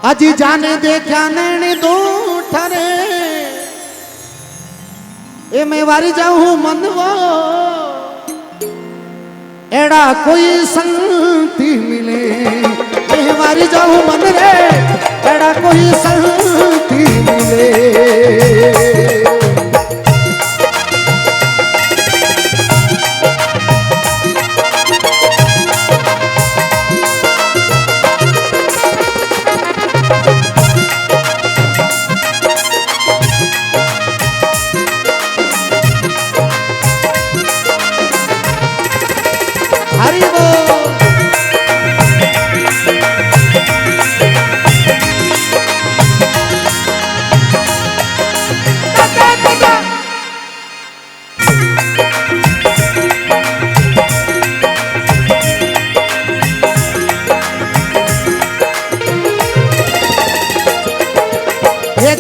अजी जाने देखा नैने दो ठरे ए मैं वारी जाऊं मनवो एड़ा कोई संगति मिले मैं वारी जाऊं मन रे एड़ा कोई संगति मिले।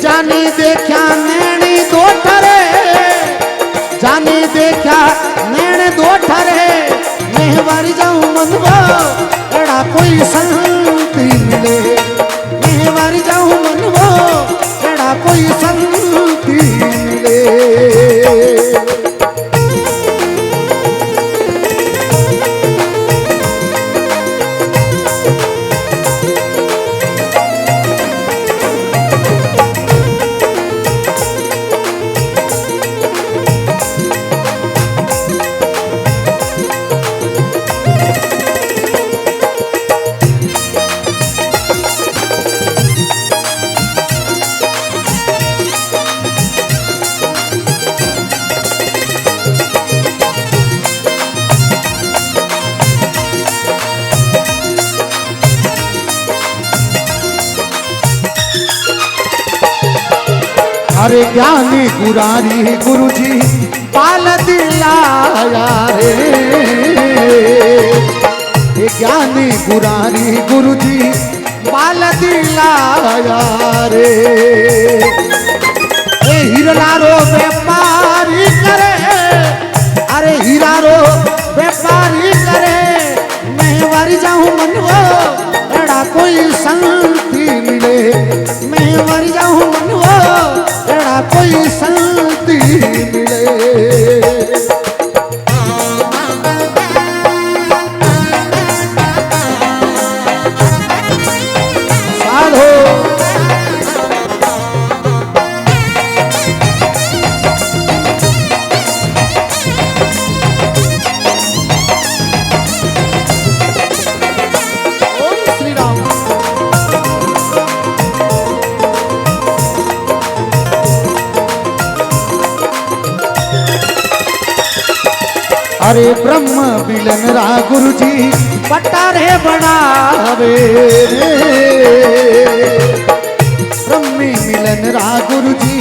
जाने देखा नैनी दो ठरे जाने देखा नैने दो ठरे मैं वारी जाऊं मनवा एड़ा कोई संगति मिले मैं वारी जाऊं मनवा एड़ा कोई संगति मिले। अरे ज्ञानी गुरारी गुरुजी पाल दिलाया रे ज्ञानी गुरारी गुरुजी पाल दिलाया रे ए हीरारो व्यापारी करे अरे हीरारो व्यापारी करे मैं वारी जाऊं मनवा एड़ा कोई संगति मिले मैं वारी जाऊं मनवा एड़ा कोई संगति मिले। साधो अरे ब्रह्म बिलन रा गुरुजी पटारे बनावे रे ब्रह्मी मिलन रा गुरुजी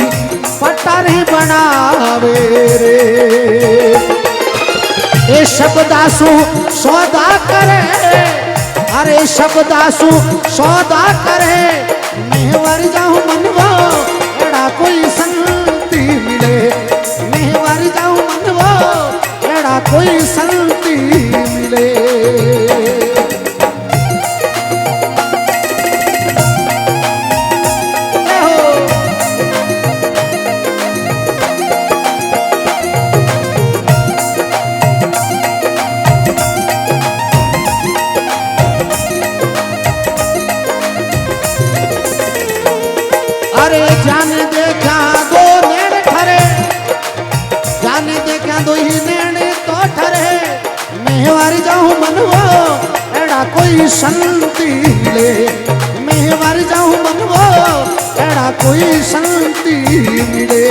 पटारे बनावे रे ए शब्दासु सौदा करे अरे शब्दासु सौदा करे मैं वर जाऊं मनवा एड़ा कोई संगति मिले मैं वर जाऊं मनवा एड़ा कोई संगति मिले। अरे जाने देखा दो नैन ठरे जाने देखा दो ही नैन तो ठरे मैं वारी जाऊं मनवा एड़ा कोई संगति मिले मैं वारी जाऊं मनवा एड़ा कोई संगति मिले।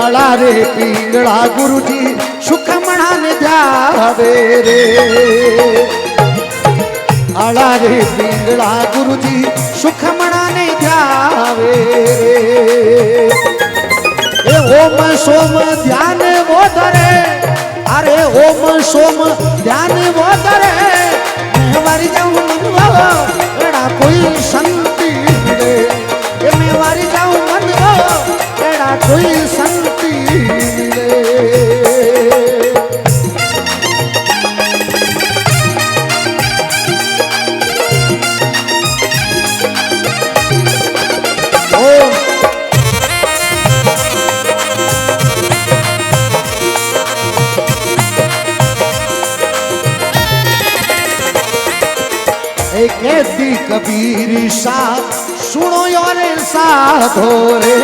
अड़ा रे पिंगड़ा गुरुजी सुख मना ने जावे रे आला रे पिंगला गुरुजी सुख मनाने ध्यावे ए ओम सोम ध्यान वो धरे अरे ओम सोम ध्यान वो धरे मैं वारी जाऊं मनवा एड़ा कोई शांति मिले ए मैं वारी जाऊं मनवा एड़ा कोई शांति मिले कहती कबीर सा सुनो यार साधो रे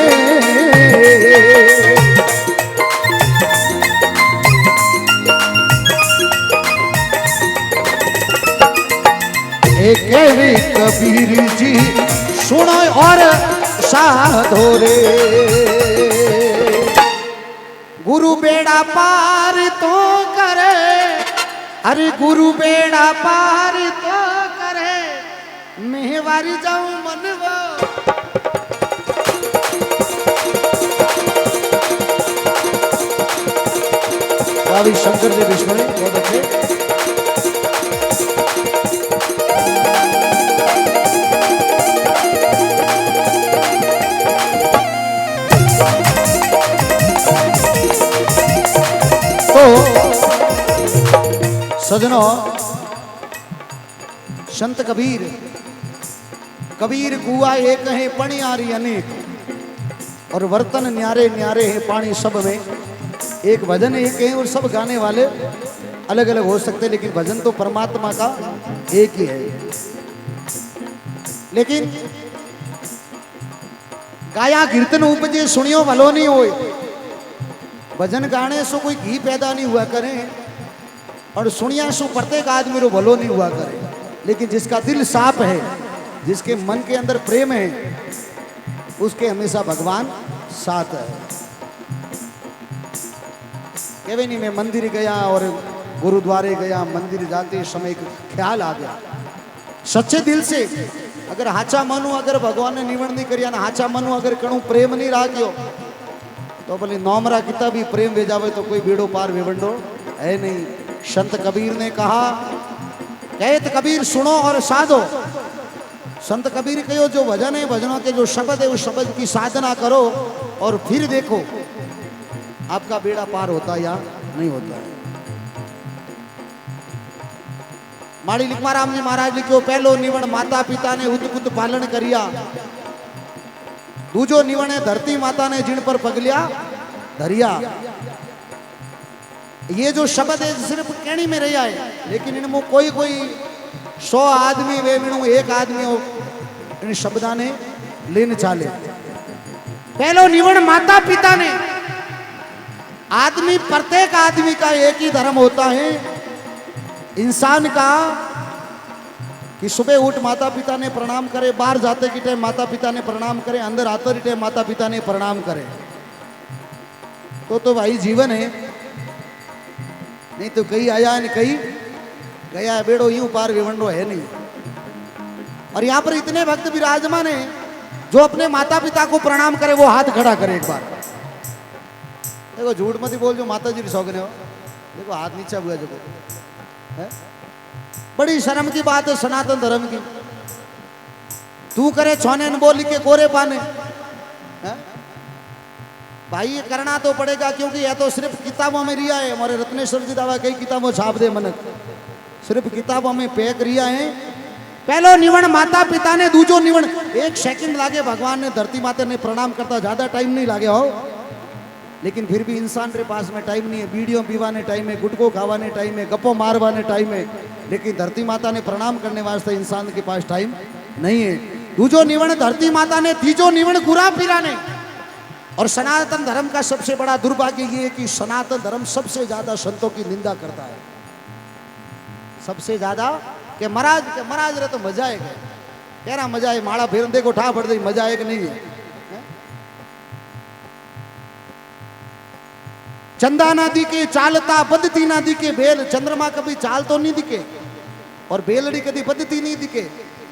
कहती कबीर जी सुनो और साधो रे गुरु बेड़ा पार तो करे अरे गुरु बेड़ा पार तो मैं वारी जाऊं मनवा भावी शंकर जी विष्णु बहुत अच्छे तो सजनों संत कबीर कबीर कुआ एक है पणियारी अनेक और वर्तन न्यारे न्यारे है पानी सब में एक भजन एक है और सब गाने वाले अलग अलग हो सकते हैं लेकिन भजन तो परमात्मा का एक ही है लेकिन गाया कीर्तन उपजे सुनियो भलो नहीं होए भजन गाने से कोई घी पैदा नहीं हुआ करे और सुनिया सो प्रत्येक आदमी रो भलो नहीं हुआ करे लेकिन जिसका दिल साफ है जिसके मन के अंदर प्रेम है उसके हमेशा भगवान साथ है कभी नहीं मैं मंदिर गया और गुरुद्वारे गया मंदिर जाते समय एक ख्याल आ गया सच्चे दिल से अगर हाचा मानू अगर भगवान ने निवण नहीं करिया ना हाचा मानू अगर कणु प्रेम नहीं राख्यो तो भले नौमरा किता भी प्रेम भेजावे तो कोई बेड़ो पार वेवंडो है नहीं संत कबीर ने कहा कहत कबीर सुनो और साधो संत कबीर कहो जो भजन है भजनों के जो शब्द है उस शब्द की साधना करो और फिर देखो आपका बेड़ा पार होता या नहीं होता है माड़ी लिखमाराम जी महाराज लिखो पहलो निवण माता पिता ने उतपुत पालन करिया दूजो निवण है धरती माता ने जिन पर पगलिया धरिया ये जो शब्द है सिर्फ कहनी में रहा है लेकिन इनमें कोई कोई 100 आदमी वे मिणु एक आदमी इन शब्दा ने लेन चाले पहलो निवण माता पिता ने आदमी प्रत्येक आदमी का एक ही धर्म होता है इंसान का कि सुबह उठ माता पिता ने प्रणाम करे बाहर जाते की टाइम माता पिता ने प्रणाम करे अंदर आते की टाइम माता पिता ने प्रणाम करे तो भाई जीवन है नहीं तो कहीं आया नहीं कहीं गया है बेड़ो यूं पार विवंडो है नहीं और यहाँ पर इतने भक्त विराजमान है जो अपने माता पिता को प्रणाम करे वो हाथ खड़ा करे एक बार देखो झूठ मत बोल जो माता जी सौगने हो देखो हाथ नीचा हुआ जो है बड़ी शर्म की बात है सनातन धर्म की तू करे छोने बोली के कोरे पाने है? भाई ये करना तो पड़ेगा क्योंकि यह तो सिर्फ किताबों में रिया है हमारे रत्नेश्वर जी दावा कई किताबों छाप दे मनक सिर्फ किताबों में पैक रिया है पहलो निवण माता पिता ने दूजो निवण 1 सेकंड लागे भगवान ने धरती माता ने प्रणाम करता ज्यादा टाइम नहीं लागे हो लेकिन फिर भी इंसान के पास में टाइम नहीं है बीड़ियों पीवाने टाइम है गुटको खावाने टाइम है गप्पो मारवाने टाइम है लेकिन धरती माता ने प्रणाम करने वास्ते इंसान के पास टाइम नहीं है दूजो निवण धरती माता ने तीजो निवण गुरा पीरा ने और सनातन धर्म का सबसे बड़ा दुर्भाग्य ये है कि सनातन धर्म सबसे ज्यादा संतों की निंदा करता है सबसे ज्यादा कि महाराज रे तो मजा है कह रहा मजा है माड़ा फिर देखो ठा फट दी मजा है कि नहीं है चंदा ना दिखे चालता बदती ना दिखे बेल चंद्रमा कभी चाल तो नहीं दिखे और बेलड़ी कदी बदती नहीं दिखे,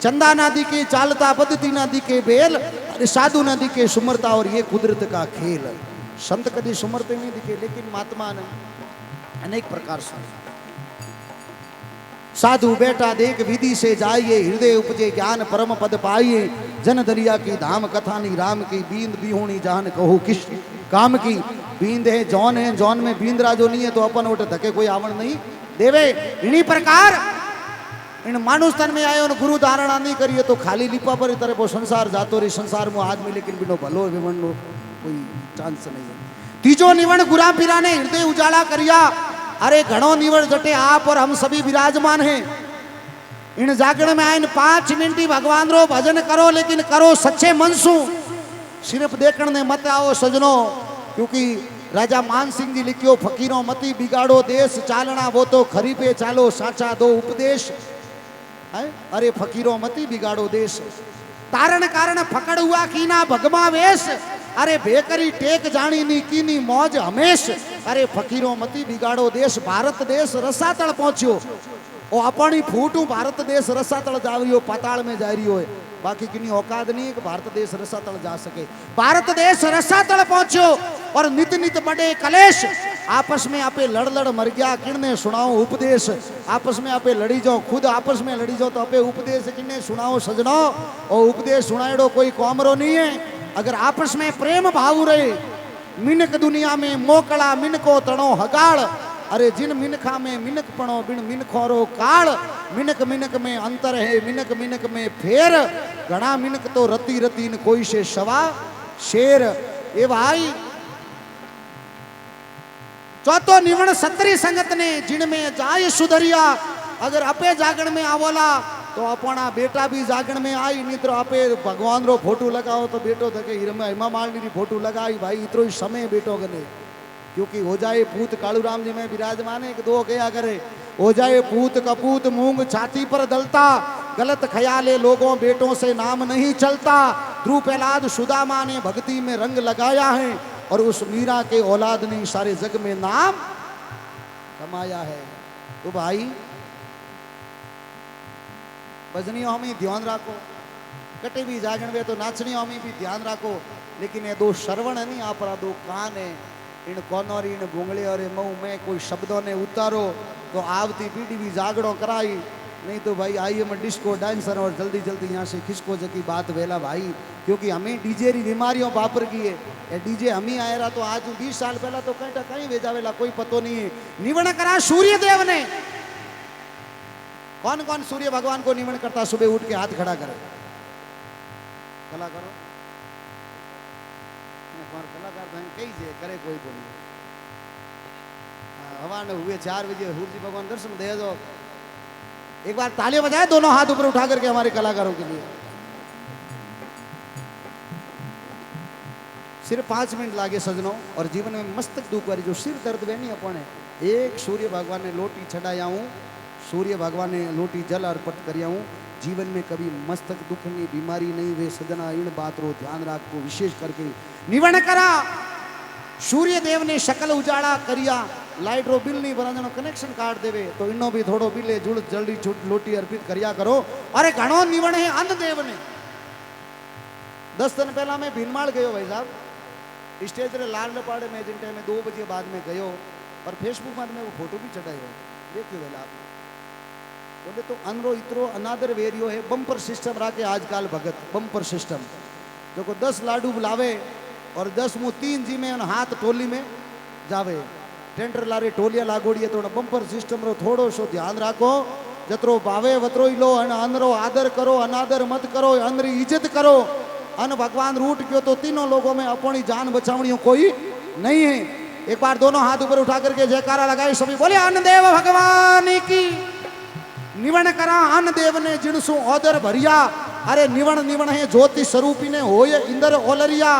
चंदा ना दिखे, चालता बदती ना दिखे बेल, अरे साधु ना दिखे सुमरता, और ये कुदरत का खेल। संत कदी सुमरते नहीं दिखे, लेकिन महात्मा ने अनेक प्रकार से साधु बेटा देख विधि से जाइए, हृदय उपजे ज्ञान परम पद पाइए, जन दरिया की धाम कथानी राम की, बींद बिहोणी जान कहो किस काम की। बींद है जौन में बींदरा जो नहीं है तो अपन उठ धके कोई आवण नहीं देवे। इन्हीं प्रकार इन मानुष तन में आयो गुरु धारणा नहीं करिए तो खाली लिपा पर तरह वो संसार जातो रे, संसार में आदमी लेकिन बिनो भलो विवण कोई चांस नहीं है। तीजो निवण गुरा पीरा ने हृदय उजाला करिया, अरे घणो निवण जटे आप और हम सभी विराजमान हैं। इन जागरण में आइन 5 मिनट भगवान रो भजन करो, लेकिन करो सच्चे मन सु, सिर्फ देखण ने मत आओ सजनो। क्योंकि राजा मान सिंह जी लिखियो, फकीरों मती बिगाड़ो देश, चालना वो तो खरी पे चालो, साचा दो उपदेश है। अरे फकीरों मती बिगाड़ो देश, तारण कारण फकड़ हुआ कीना भगमा वेश, अरे बेकरी टेक जानी नी कीनी मौज हमेश। अरे फकीरों मती बिगाड़ो देश, भारत देश रसातल पहुंचो, ओ अपनी फूटू भारत देश रसातल जा रही हो, पाताल में जा रही हो, बाकी किन्हीं औकात नहीं है कि भारत देश रसातल जा सके। भारत देश रसातल पहुंचो और नित नित बड़े कलेश, आपस में आपे लड़ लड़ मर गया, किन्ने सुनाओ उपदेश। आपस में आपे लड़ी जाओ, खुद आपस में लड़ी जाओ तो आपे उपदेश किन्ने सुनाओ सजनो। और उपदेश सुनाएड़ो कोई कौमरो नहीं है। अगर आपस में प्रेम भाव रहे, मिनक दुनिया में मोकला मिनको तणो हगाड़, अरे जिन मिनखा में मिनक पणो बिन मिनखोरो काल, मिनक मिनक में अंतर है मिनक मिनक में फेर, घना मिनक तो रती रतीन कोई से सवा शेर। ए भाई चौथो निवण सतरी संगत ने, जिनमें जाय सुधरिया। अगर अपे जागण में आवोला तो अपना बेटा भी जागण में आई, नहीं तो आपे भगवान रो फोटो लगाओ तो बेटो थके हिमा मालिनी री फोटो लगाई, भाई इतरो ही समय बेटो गने। क्योंकि हो जाए पूत कालूराम जी में विराजमान है, दो क्या करे, हो जाए पूत कपूत मूंग छाती पर दलता, गलत ख्याले लोगों बेटों से नाम नहीं चलता। ध्रुव प्रहलाद सुदामा ने भक्ति में रंग लगाया है, और उस मीरा के औलाद ने सारे जग में नाम कमाया है। तो भाई भजनियों हमें ध्यान राखो, कटे भी जागण वे तो नाचनियों हमें भी ध्यान राखो, लेकिन ये दो श्रवण है नहीं, आप दो कान है, इन कोनों इन बुंगले और मुंह में कोई शब्दों ने उतारो तो आवती पीढ़ी भी जागड़ो कराई, नहीं तो भाई आइए मैं डिस्को डांसर और जल्दी जल्दी यहाँ से खिसको जकी बात वेला भाई। क्योंकि हमें डीजे री बीमारियों बापर की है, डीजे हम ही आए रहा तो आज 20 साल पहला तो कहीं भेजावेला कोई पतो नहीं है। निवण करा सूर्य देव ने, कौन कौन सूर्य भगवान को निवण करता, सुबह उठ के हाथ खड़ा करे, कला करो, कलाकार कई जे करे कोई बोली। हवा ने हुए 4 बजे सूर्य भगवान दर्शन दे दो, एक बार तालियां बजाए दोनों हाथ ऊपर उठा करके हमारे कलाकारों के लिए। सिर्फ 5 मिनट लागे सजनों, और जीवन में मस्तक दुख वाली जो सिर दर्द वे नहीं अपन है, एक सूर्य भगवान ने लोटी चढ़ाया हूँ, सूर्य भगवान ने लोटी जल अर्पित करिया हूँ। जीवन में कभी मस्तक दुख नहीं, बीमारी नहीं, वे सजना इन बात रो ध्यान राखो, विशेष करके निवण करा। सूर्य देव ने शकल उजाड़ा करिया, लाइट रो बिल नहीं भरा, कनेक्शन काट देवे तो इनो भी थोड़ो बिले जुड़ जल्दी छूट लोटी अर्पित करिया करो। अरे घणो निवण है अन्न देव ने। 10 दिन पहला मैं भीनमाल गयो भाई साहब, स्टेज रे लाल लपाड़े में जिन टाइम में 2 बजे बाद में गयो, और फेसबुक में वो फोटो भी चढ़ायो, देखियो वेला आप बोले तो अनरो इतरो अनादर वेरियो है। बम्पर सिस्टम राके आजकल भगत, बम्पर सिस्टम जो को 10 लाडू बुलावे और 10 मुँह 3 जी में हाथ टोली में जावे, टेंडर लारे टोलिया लागोड़ी है, थोड़ा बम्पर सिस्टम रो थोड़ो सो ध्यान राखो। जतरो भावे वतरो ही लो, अनरो आदर करो, अनादर मत करो, अनरी इज्जत करो। अन भगवान रूट क्यों तो तीनों लोगों में अपनी जान बचावनी कोई नहीं है। एक बार दोनों हाथ ऊपर उठा करके जयकारा लगाए सभी, बोले अन्न देव भगवान की। निवण करा अन्न देव ने जिनसु औदर भरिया। अरे निवण निवण है ज्योति स्वरूपी ने होय इंदर ओलरिया।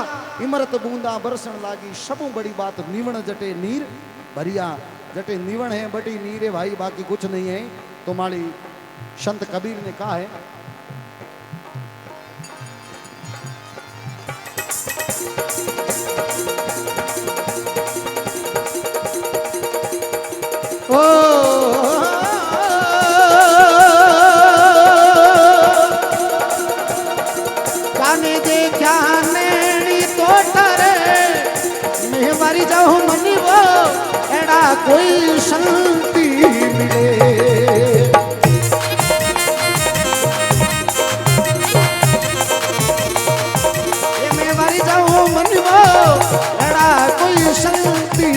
इमरत बूंदा बरसण लागी, सबू बड़ी बात निवण जटे नीर भरिया। जटे निवण है बटी नीर है भाई, बाकी कुछ नहीं है। तो माली संत कबीर ने कहा है, ओ कोई शांति मिले। ये मैं वारी जाऊं मनवा लड़ा कोई शांति